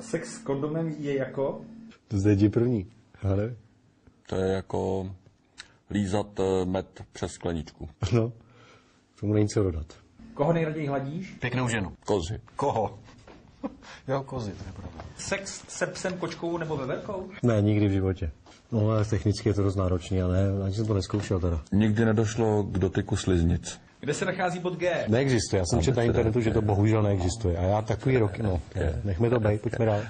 Sex s kondomem je jako? To zde první, ale... To je jako lízat med přes skleničku. No, tomu není co dodat. Koho nejraději hladíš? Pěknou ženu. Kozy. Koho? Jo, kozy, to je pravda. Sex se psem, kočkou nebo veverkou? Ne, nikdy v životě. No, ale technicky je to dost náročný, ale ani jsem to neskoušel teda. Nikdy nedošlo k dotyku sliznic. Kde se nachází bod G? Neexistuje, já jsem četl na internetu, že to bohužel neexistuje. A já takový roky, no, nechme to být, pojďme dál.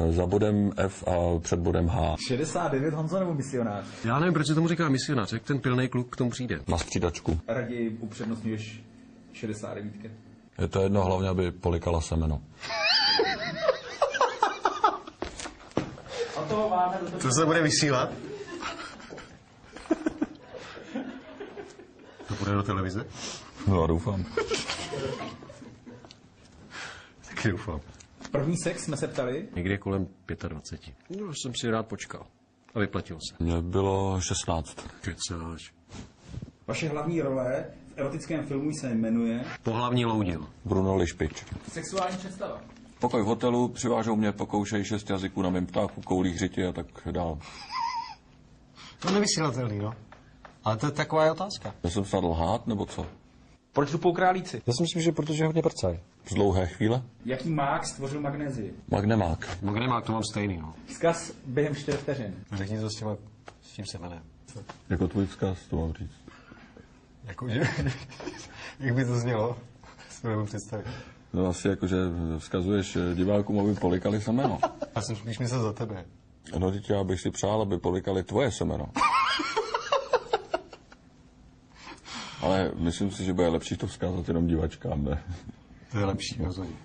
Za bodem F a před bodem H. 69 Honzo nebo misionář? Já nevím, proč se tomu říká misionář, jak ten pilnej kluk k tomu přijde. Na střídačku. Raději upřednostňuješ 69. Je to jedno, hlavně, aby polikala semeno. A toho máme do To se bude vysílat? To bude do televize? No, doufám. Taky doufám. První sex jsme se ptali. Někde kolem 25. No, jsem si rád počkal. A vyplatil se. Mně bylo 16. Kecáš. Vaše hlavní role v erotickém filmu se jmenuje Pohlavní loudil. Bruno Lišpič. Sexuální představa. Pokoj v hotelu, přivážou mě, pokoušejí 6 jazyků na mým ptáku, koulí hřiti a tak dál. To nevysílatelný, no. Ale to je taková je otázka. Já jsem snad lhát, nebo co? Proč dupou králíci? Já si myslím, že protože hodně prcají. Z dlouhé chvíle? Jaký mák stvořil magnézii? Magnemák. Magnemák to mám stejný, no. Vzkaz během 4 vteřin. Řekni to s tím semenem. Jako tvůj vzkaz, to mám říct. Jako, že... Jak by to znělo? Si to nebudu představit. No asi jako, že vzkazuješ divákům, aby polikali semeno. Já jsem spíš myslel za tebe. No, teď já bych si přál, aby polikali tvoje semeno. Ale myslím si, že bude lepší to vzkázat jenom divačkám, ne? To je lepší, rozhodně.